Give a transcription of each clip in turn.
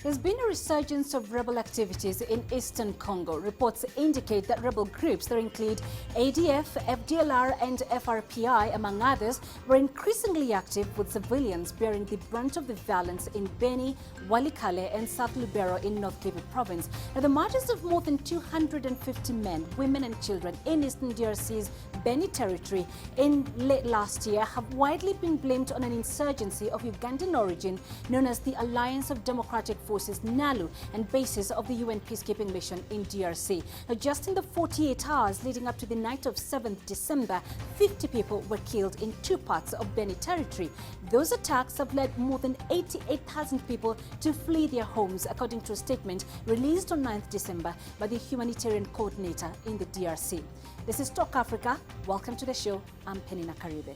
There's been a resurgence of rebel activities in eastern Congo. Reports indicate that rebel groups that include ADF, FDLR and FRPI, among others, were increasingly active, with civilians bearing the brunt of the violence in Beni, Walikale and South Lubero in North Kivu province. Now, the marches of more than 250 men, women and children in eastern DRC's Beni territory in late last year have widely been blamed on an insurgency of Ugandan origin known as the Alliance of Democratic Forces-NALU and basis of the UN peacekeeping mission in DRC. Now, just in the 48 hours leading up to the night of 7th December, 50 people were killed in two parts of Beni territory. Those attacks have led more than 88,000 people to flee their homes, according to a statement released on 9th December by the humanitarian coordinator in the DRC. This is Talk Africa. Welcome to the show. I'm Penina Karibe.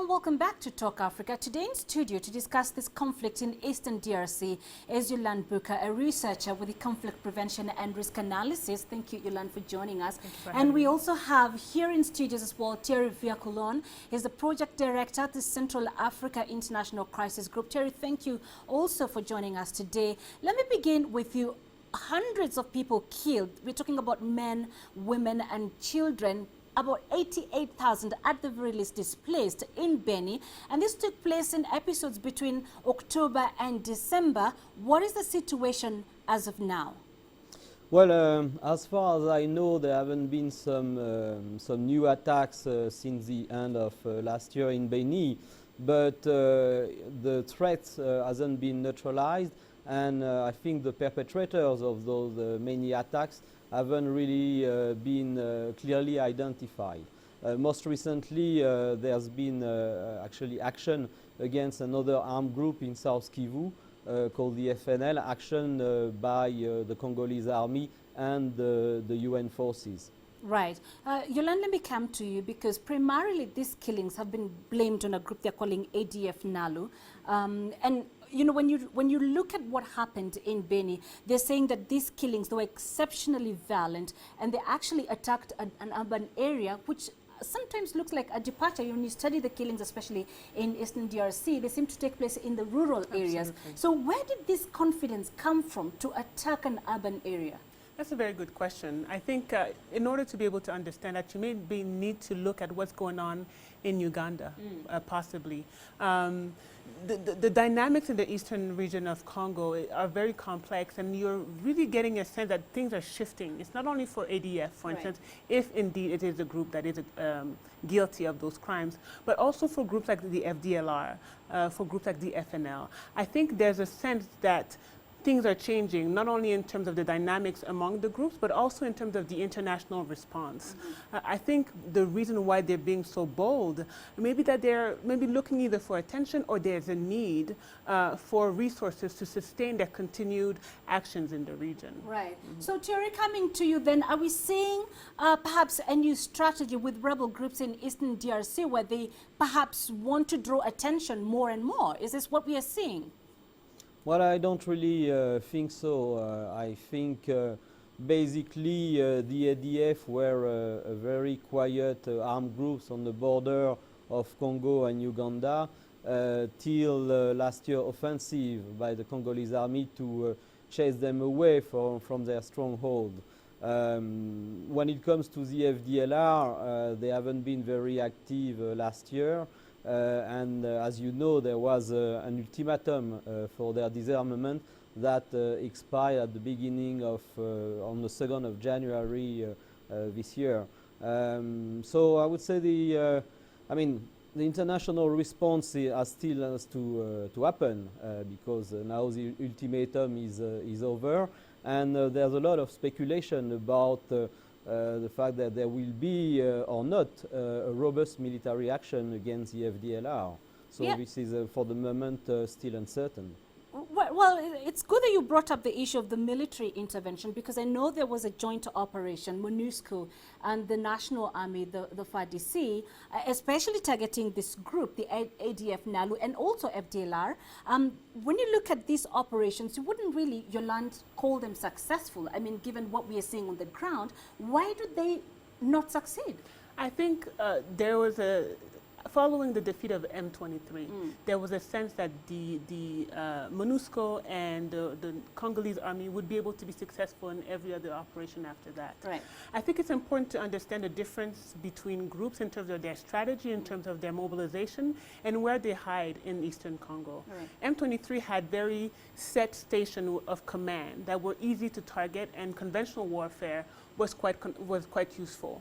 Welcome back to Talk Africa. Today in studio to discuss this conflict in Eastern DRC is Yolande Buka, a researcher with the Conflict Prevention and Risk Analysis. Thank you, Yolande, for joining us. And we also have here in studios as well THIERRY VIRCOULON. He's the project director at the Central Africa International Crisis Group. THIERRY, thank you also for joining us today. Let me begin with you. Hundreds of people killed. We're talking about men, women and children. About 88,000 at the very least displaced in Beni, and this took place in episodes between October and December. What is the situation as of now? Well, as far as I know, there haven't been some new attacks since the end of last year in Beni, but the threat hasn't been neutralized, and I think the perpetrators of those many attacks haven't really been clearly identified. Most recently, there's been actually action against another armed group in South Kivu called the FNL, action by the Congolese Army and the UN forces. Right. Yolande, let me come to you because primarily these killings have been blamed on a group they're calling ADF-NALU. And you know, when you look at what happened in Beni, they're saying that these killings, they were exceptionally violent and they actually attacked an urban area, which sometimes looks like a departure. When you study the killings, especially in Eastern DRC, they seem to take place in the rural areas. So where did this confidence come from to attack an urban area? That's a very good question. I think in order to be able to understand that, you may need to look at what's going on in Uganda, possibly. The dynamics in the eastern region of Congo are very complex, and you're really getting a sense that things are shifting. It's not only for ADF, for instance, if indeed it is a group that is guilty of those crimes, but also for groups like the FDLR, for groups like the FNL. I think there's a sense that things are changing, not only in terms of the dynamics among the groups, but also in terms of the international response. I think the reason why they're being so bold, maybe that they're looking either for attention or there's a need for resources to sustain their continued actions in the region. Right. So THIERRY, coming to you then, are we seeing perhaps a new strategy with rebel groups in Eastern DRC where they perhaps want to draw attention more and more? Is this what we are seeing? Well, I don't really think so. I think basically the ADF were a very quiet armed groups on the border of Congo and Uganda till last year offensive by the Congolese army to chase them away from their stronghold. When it comes to the FDLR, they haven't been very active last year. And as you know, there was an ultimatum for their disarmament that expired at the beginning of, on the 2nd of January this year. So I would say the international response still has to happen because now the ultimatum is over, and there's a lot of speculation about the fact that there will be or not a robust military action against the FDLR. So this is for the moment still uncertain. Well, it's good that you brought up the issue of the military intervention, because I know there was a joint operation, MONUSCO and the National Army, the FARDC, especially targeting this group, the ADF-NALU and also FDLR. When you look at these operations, you wouldn't really, Yolande, call them successful. I mean, given what we are seeing on the ground, why did they not succeed? I think there was following the defeat of M23, there was a sense that the MONUSCO and the Congolese army would be able to be successful in every other operation after that. Right. I think it's important to understand the difference between groups in terms of their strategy, in terms of their mobilization, and where they hide in Eastern Congo. Right. M23 had very set station of command that were easy to target, and conventional warfare was quite useful.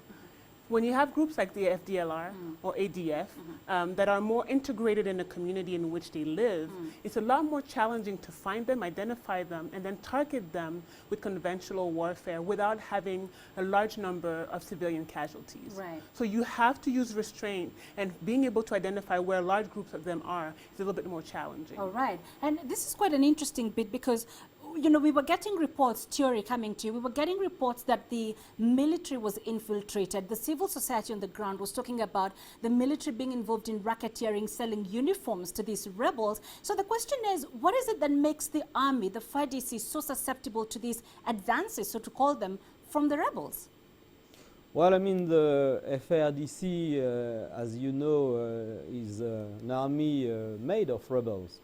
When you have groups like the FDLR or ADF that are more integrated in the community in which they live, it's a lot more challenging to find them, identify them, and then target them with conventional warfare without having a large number of civilian casualties. Right. So you have to use restraint, and being able to identify where large groups of them are is a little bit more challenging. All right. And this is quite an interesting bit, because you know, we were getting reports, THIERRY coming to you, we were getting reports that the military was infiltrated. The civil society on the ground was talking about the military being involved in racketeering, selling uniforms to these rebels. So the question is, what is it that makes the army, the FARDC, so susceptible to these advances, so to call them, from the rebels? Well, I mean, the FARDC, as you know, is an army made of rebels.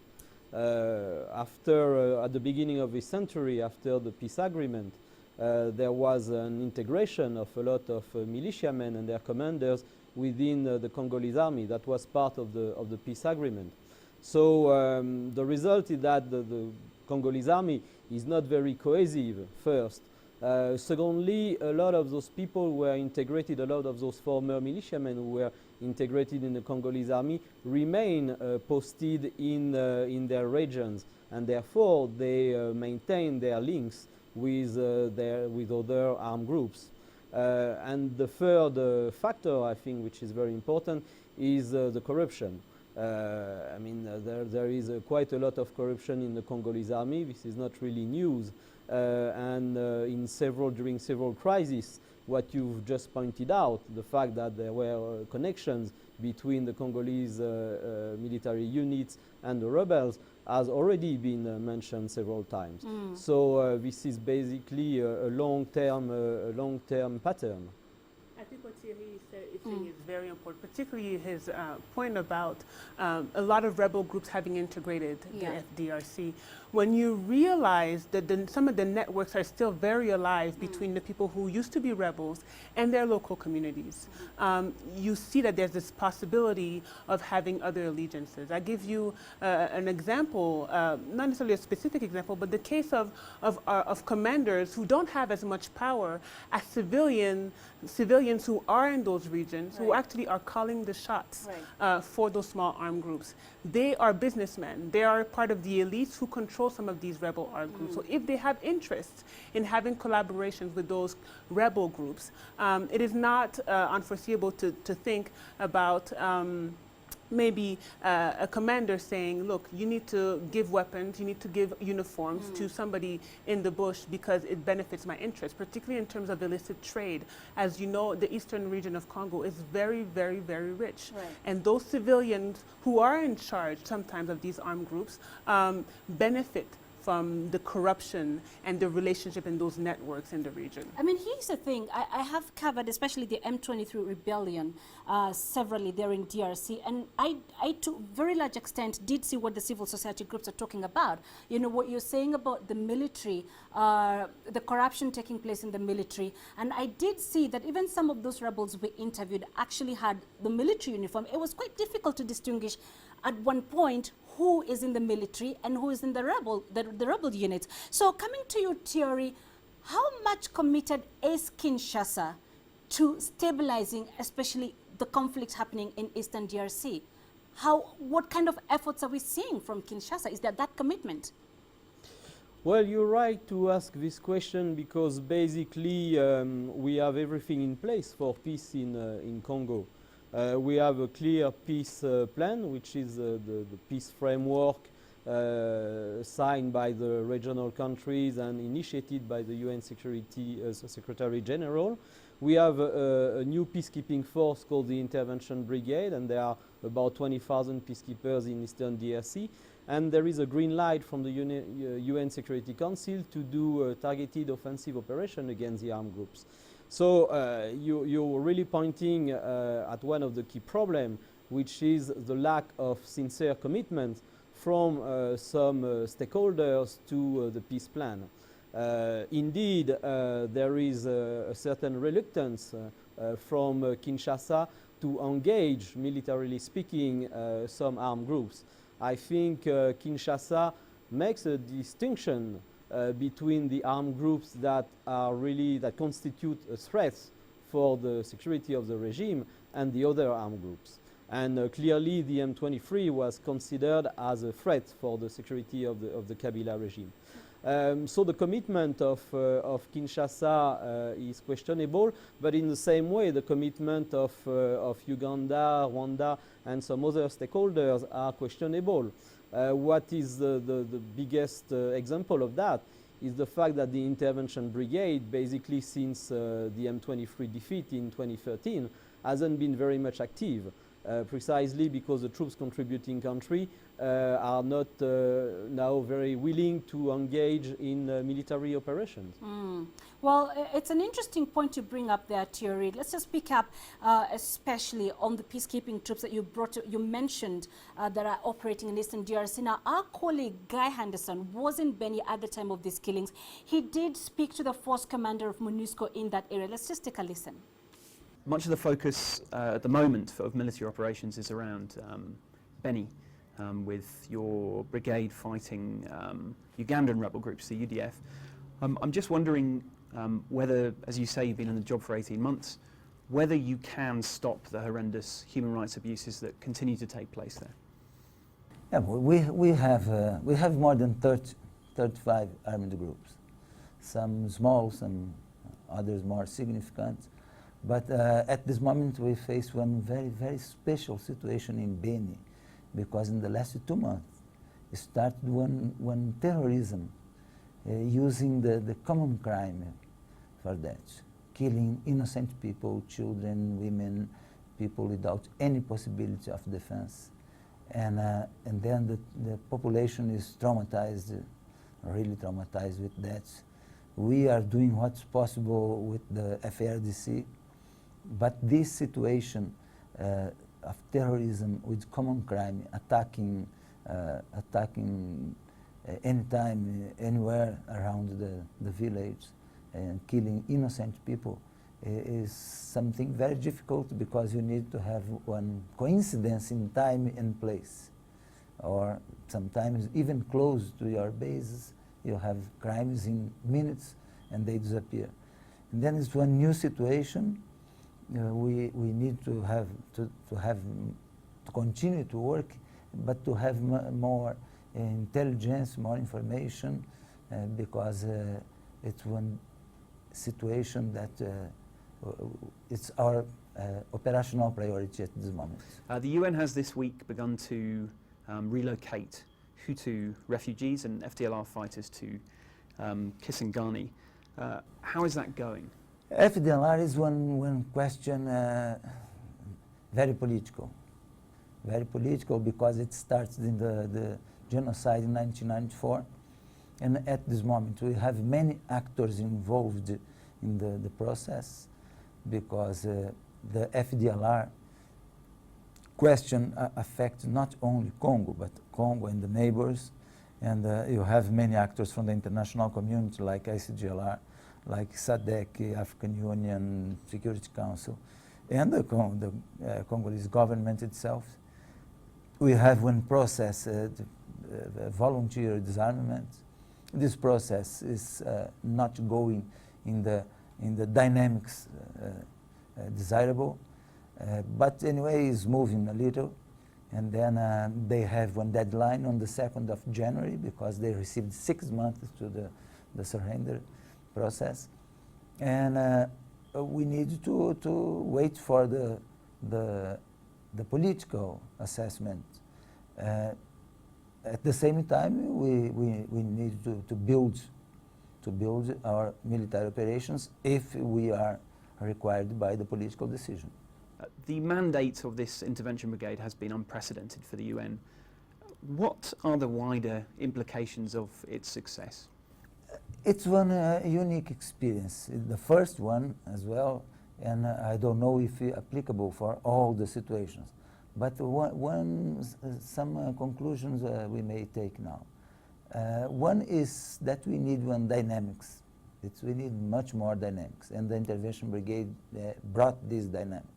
At the beginning of this century, after the peace agreement, there was an integration of a lot of militiamen and their commanders within the Congolese army. That was part of the peace agreement. So the result is that the Congolese army is not very cohesive, first. Secondly, a lot of those people were integrated, a lot of those former militiamen who were integrated in the Congolese army remain posted in their regions, and therefore they maintain their links with other armed groups. And the third factor, I think, which is very important, is the corruption. I mean, there is quite a lot of corruption in the Congolese army. This is not really news. And during several crises, what you've just pointed out, the fact that there were connections between the Congolese military units and the rebels has already been mentioned several times. So this is basically a long-term pattern. I think what THIERRY is saying is very important, particularly his point about a lot of rebel groups having integrated the FDRC. When you realize that some of the networks are still very alive between the people who used to be rebels and their local communities, you see that there's this possibility of having other allegiances. I give you an example, not necessarily a specific example, but the case of commanders who don't have as much power as civilians who are in those regions, who actually are calling the shots for those small armed groups. They are businessmen. They are part of the elites who control some of these rebel armed groups. So if they have interest in having collaborations with those rebel groups, it is not unforeseeable to think about maybe a commander saying, look, you need to give weapons, you need to give uniforms to somebody in the bush because it benefits my interest, particularly in terms of illicit trade. As you know, the eastern region of Congo is very, very, very rich. And those civilians who are in charge sometimes of these armed groups benefit from the corruption and the relationship in those networks in the region. I mean, here's the thing. I have covered especially the M23 rebellion severally there in DRC, and I to a very large extent did see what the civil society groups are talking about. You know, what you're saying about the military, the corruption taking place in the military, and I did see that even some of those rebels we interviewed actually had the military uniform. It was quite difficult to distinguish at one point who is in the military and who is in the rebel units. So coming to you, THIERRY, how much committed is Kinshasa to stabilizing, especially the conflicts happening in Eastern DRC? What kind of efforts are we seeing from Kinshasa? Is there that commitment? Well, you're right to ask this question, because basically we have everything in place for peace in Congo. We have a clear peace plan, which is the peace framework signed by the regional countries and initiated by the UN Security Secretary General. We have a new peacekeeping force called the Intervention Brigade, and there are about 20,000 peacekeepers in Eastern DRC. And there is a green light from the UN Security Council to do a targeted offensive operation against the armed groups. So you're really pointing at one of the key problems, which is the lack of sincere commitment from some stakeholders to the peace plan. Indeed, there is a certain reluctance from Kinshasa to engage, militarily speaking, some armed groups. I think Kinshasa makes a distinction between the armed groups that constitute a threat for the security of the regime and the other armed groups. And clearly the M23 was considered as a threat for the security of the Kabila regime. So the commitment of Kinshasa is questionable, but in the same way the commitment of Uganda, Rwanda and some other stakeholders are questionable. What is the biggest example of that is the fact that the Intervention Brigade, basically since the M23 defeat in 2013, hasn't been very much active. Precisely because the troops contributing country are not now very willing to engage in military operations. Well, it's an interesting point to bring up there, THIERRY. Let's just pick up especially on the peacekeeping troops that you mentioned that are operating in Eastern DRC. Now, our colleague Guy Henderson was in Beni at the time of these killings. He did speak to the force commander of MONUSCO in that area. Let's just take a listen. Much of the focus at the moment of military operations is around Beni, with your brigade fighting Ugandan rebel groups, the UDF. I'm just wondering whether, as you say, you've been in the job for 18 months, whether you can stop the horrendous human rights abuses that continue to take place there. Yeah, we have more than 35 armed groups, some small, some others more significant. But at this moment we face one very, very special situation in Beni, because in the last 2 months it started one terrorism using the common crime for that, killing innocent people, children, women, people without any possibility of defense. And then the population is traumatized, really traumatized with that. We are doing what's possible with the FARDC, but this situation of terrorism with common crime, attacking anytime, anywhere around the village, and killing innocent people is something very difficult, because you need to have one coincidence in time and place, or sometimes even close to your bases you have crimes in minutes and they disappear. And then it's one new situation. We need to continue to work, but to have more intelligence, more information, because it's one situation that it's our operational priority at this moment. The UN has this week begun to relocate Hutu refugees and FDLR fighters to Kisangani. How is that going? FDLR is one question very political because it started in the genocide in 1994, and at this moment we have many actors involved in the process, because the FDLR question affects not only Congo, but Congo and the neighbors, and you have many actors from the international community like ICGLR, like SADC, African Union, Security Council, and the Congolese government itself. We have one process, volunteer disarmament. This process is not going in the dynamics desirable, but anyway is moving a little. And then they have one deadline on the 2nd of January, because they received 6 months to the surrender process, and we need to wait for the political assessment. At the same time, we need to build our military operations if we are required by the political decision. The mandate of this intervention brigade has been unprecedented for the UN. What are the wider implications of its success? It's one unique experience, the first one as well, and I don't know if it's applicable for all the situations. But some conclusions we may take now. One is that we need dynamics. We need much more dynamics, and the intervention brigade brought these dynamics,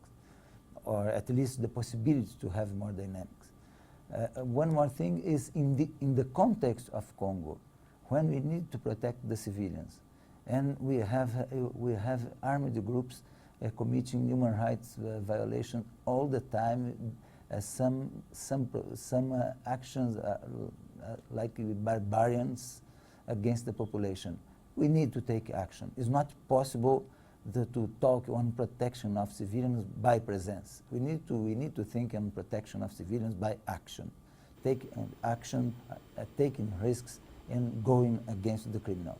or at least the possibility to have more dynamics. One more thing is in the context of Congo, when we need to protect the civilians, and we have armed groups committing human rights violations all the time. Some actions like barbarians against the population. We need to take action. It's not possible to talk on protection of civilians by presence. We need to think on protection of civilians by action. Take action, taking risks, and going against the criminals.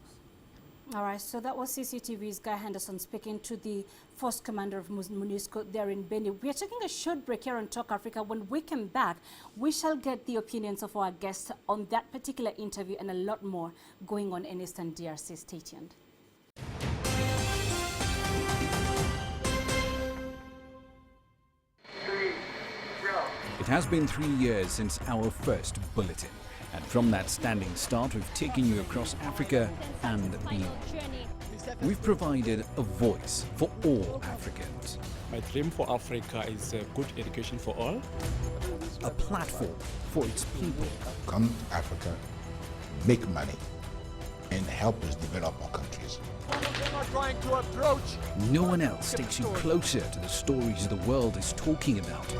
All right, so that was CCTV's Guy Henderson speaking to the Force Commander of MONUSCO there in Beni. We are taking a short break here on Talk Africa. When we come back, we shall get the opinions of our guests on that particular interview and a lot more going on in Eastern DRC. Stay tuned. It has been 3 years since our first bulletin. And from that standing start, we've taken you across Africa and beyond. We've provided a voice for all Africans. My dream for Africa is a good education for all. A platform for its people. Come to Africa, make money, and help us develop our countries. No one else takes you closer to the stories the world is talking about,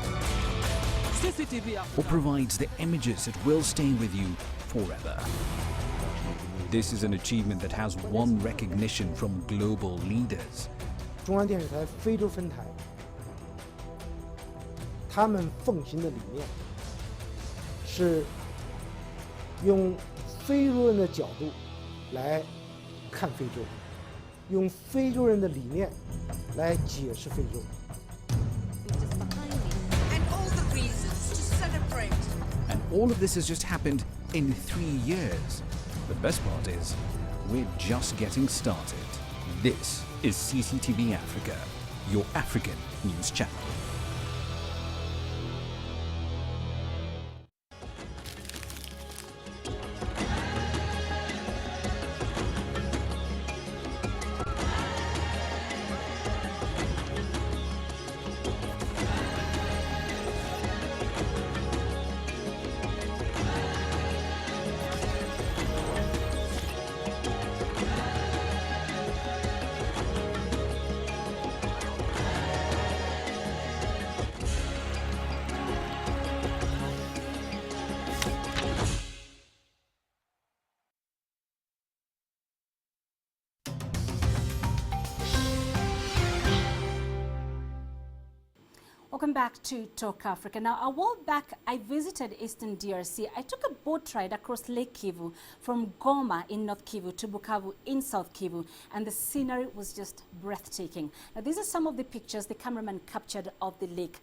or provides the images that will stay with you forever. This is an achievement that has won recognition from global leaders. 中央电视台非洲分台，他们奉行的理念是用非洲人的角度来看非洲，用非洲人的理念来解释非洲。 And all of this has just happened in 3 years. The best part is, we're just getting started. This is CCTV Africa, your African news channel. Welcome back to Talk Africa. Now, a while back, I visited Eastern DRC. I took a boat ride across Lake Kivu from Goma in North Kivu to Bukavu in South Kivu, and the scenery was just breathtaking. Now, these are some of the pictures the cameraman captured of the lake.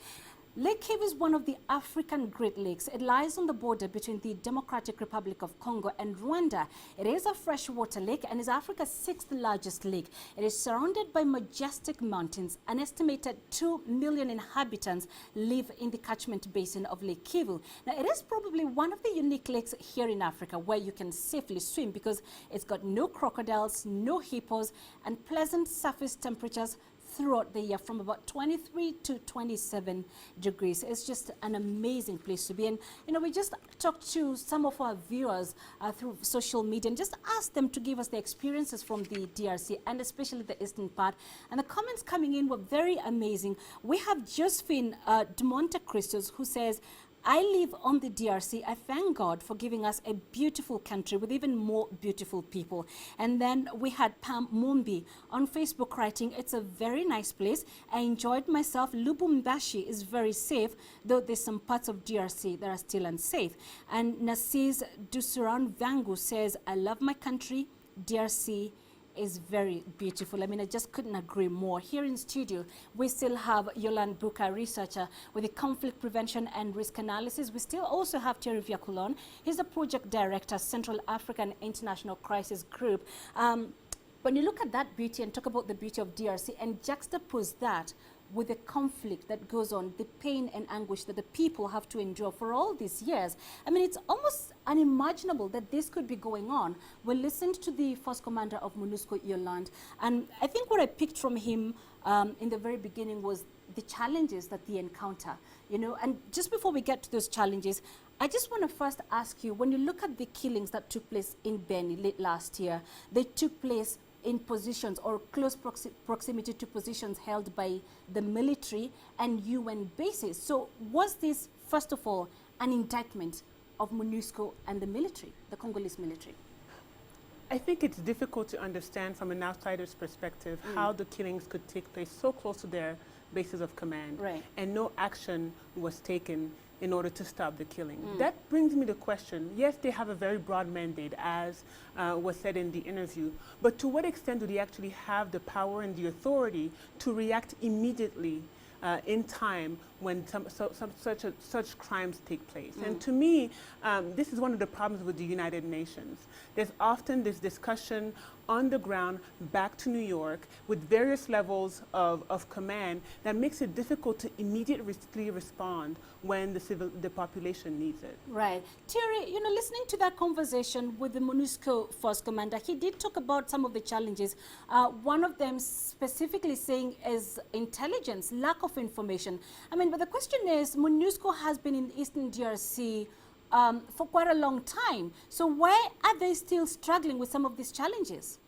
Lake Kivu is one of the African Great Lakes. It lies on the border between the Democratic Republic of Congo and Rwanda. It is a freshwater lake and is Africa's 6th largest lake. It is surrounded by majestic mountains. An estimated 2 million inhabitants live in the catchment basin of Lake Kivu. Now, it is probably one of the unique lakes here in Africa where you can safely swim because it's got no crocodiles, no hippos, and pleasant surface temperatures throughout the year from about 23 to 27 degrees. It's just an amazing place to be. And, you know, we just talked to some of our viewers through social media and just asked them to give us the experiences from the DRC and especially the eastern part. And the comments coming in were very amazing. We have Josephine de Monte Cristos who says, I live on the DRC. I thank God for giving us a beautiful country with even more beautiful people. And then we had Pam Mumbi on Facebook writing, it's a very nice place. I enjoyed myself. Lubumbashi is very safe, though there's some parts of DRC that are still unsafe. And Narcisse Dusuran Vangu says, I love my country. DRC is very beautiful. I mean, I just couldn't agree more. Here in studio, we still have Yolande Buka, researcher with the Conflict Prevention and Risk Analysis. We still also have THIERRY VIRCOULON. He's the project director, Central African International Crisis Group. When you look at that beauty and talk about the beauty of DRC and juxtapose that with the conflict that goes on, the pain and anguish that the people have to endure for all these years. I mean, it's almost unimaginable that this could be going on. We listened to the Force Commander of MONUSCO, Yolande, and I think what I picked from him in the very beginning was the challenges that they encounter, you know. And just before we get to those challenges, I just want to first ask you, when you look at the killings that took place in Beni late last year, they took place in positions or close proximity to positions held by the military and UN bases. So was this, first of all, an indictment of MONUSCO and the military, the Congolese military? I think it's difficult to understand from an outsider's perspective how the killings could take place so close to their bases of command, and no action was taken in order to stop the killing. That brings me to question, yes, they have a very broad mandate, as was said in the interview, but to what extent do they actually have the power and the authority to react immediately in time when such crimes take place? And to me, this is one of the problems with the United Nations. There's often this discussion on the ground back to New York with various levels of command that makes it difficult to immediately respond when the population needs it. Right. THIERRY, you know, listening to that conversation with the MONUSCO Force Commander, he did talk about some of the challenges. One of them specifically saying is intelligence, lack of information. I mean, but the question is, MONUSCO has been in Eastern DRC for quite a long time. So why are they still struggling with some of these challenges?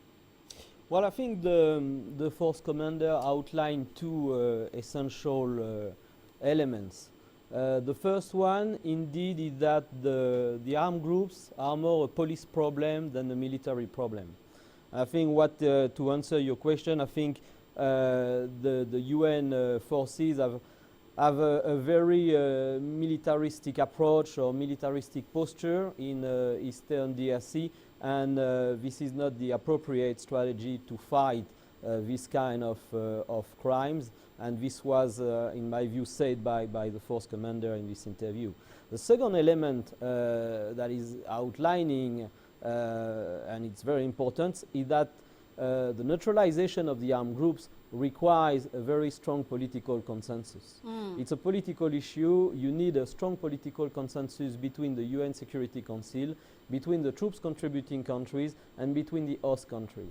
Well, I think the Force Commander outlined two essential elements. The first one, indeed, is that the armed groups are more a police problem than a military problem. I think to answer your question, I think the UN forces have a very militaristic approach or militaristic posture in Eastern DRC, and this is not the appropriate strategy to fight this kind of crimes, and this was, in my view, said by the Force Commander in this interview. The second element that is outlining, and it's very important, is that the neutralization of the armed groups requires a very strong political consensus. It's a political issue. You need a strong political consensus between the UN Security Council, between the troops contributing countries, and between the host country.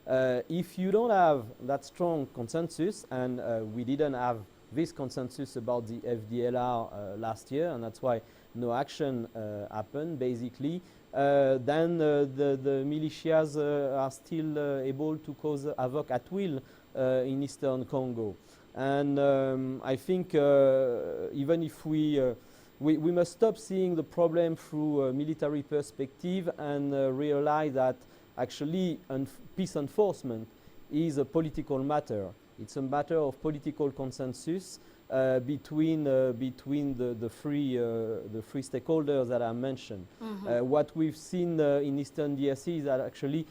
If you don't have that strong consensus, and we didn't have this consensus about the FDLR last year, and that's why no action happened, basically, then the militias are still able to cause havoc at will in Eastern Congo. And I think even if we must stop seeing the problem through a military perspective and realize that actually peace enforcement is a political matter. It's a matter of political consensus between the three stakeholders that I mentioned. What we've seen in Eastern DRC is that actually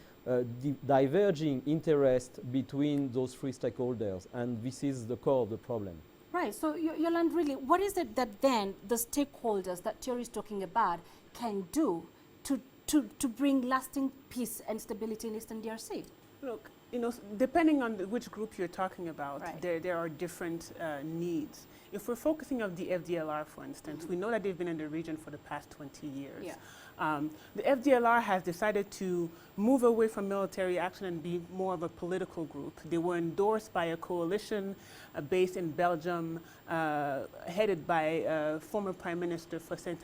diverging interest between those three stakeholders, and this is the core of the problem. Right. So, Yolande, really, what is it that then the stakeholders that THIERRY is talking about can do to bring lasting peace and stability in Eastern DRC? Look, you know, depending on which group you're talking about, there are different needs. If we're focusing on the FDLR, for instance, we know that they've been in the region for the past 20 years. The FDLR has decided to move away from military action and be more of a political group. They were endorsed by a coalition based in Belgium, headed by former Prime Minister Faustin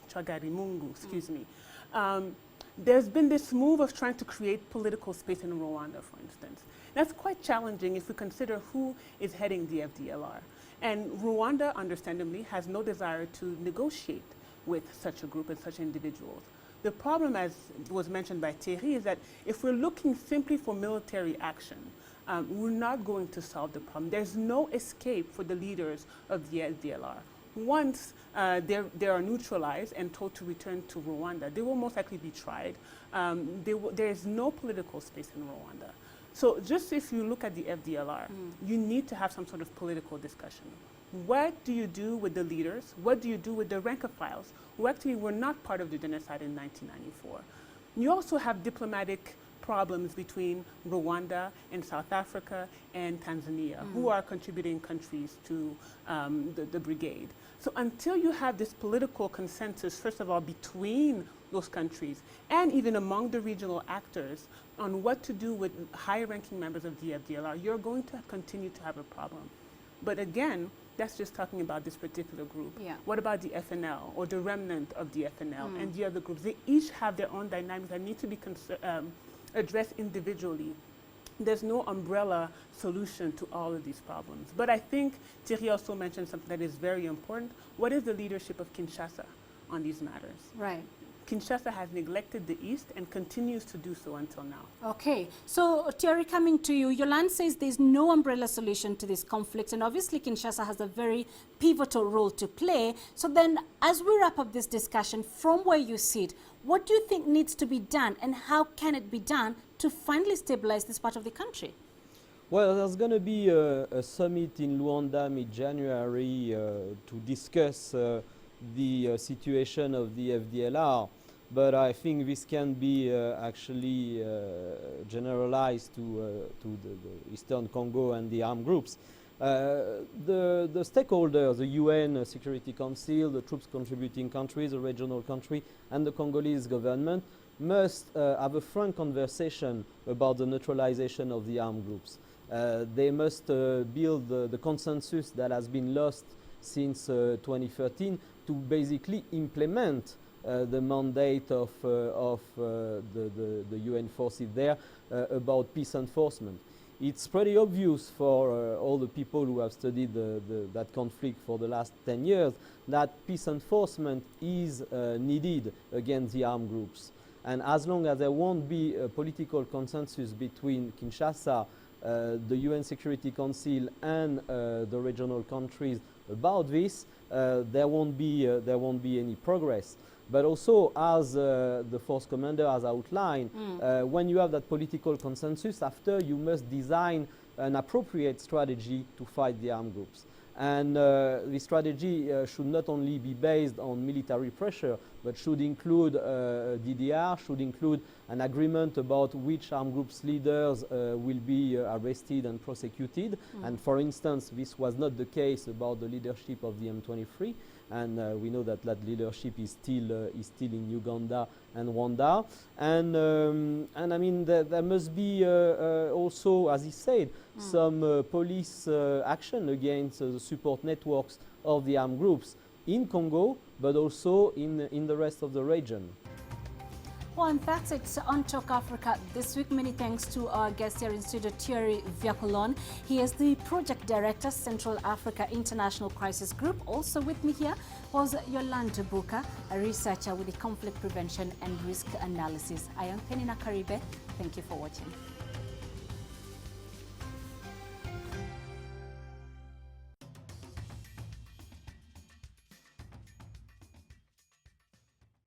Twagiramungu, excuse me. There's been this move of trying to create political space in Rwanda, for instance. That's quite challenging if we consider who is heading the FDLR. And Rwanda, understandably, has no desire to negotiate with such a group and such individuals. The problem, as was mentioned by THIERRY, is that if we're looking simply for military action, we're not going to solve the problem. There's no escape for the leaders of the FDLR. Once they are neutralized and told to return to Rwanda, they will most likely be tried. There is no political space in Rwanda. So just if you look at the FDLR, you need to have some sort of political discussion. What do you do with the leaders? What do you do with the rank-and-files who actually were not part of the genocide in 1994? You also have diplomatic problems between Rwanda and South Africa and Tanzania, who are contributing countries to the brigade. So until you have this political consensus, first of all, between those countries and even among the regional actors on what to do with high-ranking members of the FDLR, you're going to continue to have a problem. But again, that's just talking about this particular group. Yeah. What about the FNL or the remnant of the FNL and the other groups? They each have their own dynamics that need to be addressed individually. There's no umbrella solution to all of these problems. But I think THIERRY also mentioned something that is very important. What is the leadership of Kinshasa on these matters? Right. Kinshasa has neglected the East and continues to do so until now. Okay, so THIERRY, coming to you, Yolande says there's no umbrella solution to this conflict, and obviously Kinshasa has a very pivotal role to play. So then, as we wrap up this discussion, from where you sit, what do you think needs to be done, and how can it be done to finally stabilize this part of the country? Well, there's going to be a summit in Luanda mid-January to discuss the situation of the FDLR. But I think this can be actually generalized to the Eastern Congo and the armed groups. The stakeholders, the UN Security Council, the troops contributing countries, the regional country, and the Congolese government must have a frank conversation about the neutralization of the armed groups. They must build the consensus that has been lost since 2013 to basically implement the mandate of the UN forces there about peace enforcement. It's pretty obvious for all the people who have studied that conflict for the last 10 years that peace enforcement is needed against the armed groups. And as long as there won't be a political consensus between Kinshasa, the UN Security Council and the regional countries about this, there won't be any progress. But also, as the force commander has outlined, when you have that political consensus, after you must design an appropriate strategy to fight the armed groups. And this strategy should not only be based on military pressure, but should include DDR, should include an agreement about which armed groups leaders will be arrested and prosecuted. And for instance, this was not the case about the leadership of the M23. And we know that that leadership is still in Uganda and Rwanda. And I mean, there must be also, as he said, some police action against the support networks of the armed groups in Congo, but also in the rest of the region. Well, and that's it on Talk Africa this week. Many thanks to our guest here in studio, THIERRY VIRCOULON. He is the Project Director, Central Africa International Crisis Group. Also with me here was Yolande Buka, a researcher with the Conflict Prevention and Risk Analysis. I am Penina Karibe. Thank you for watching.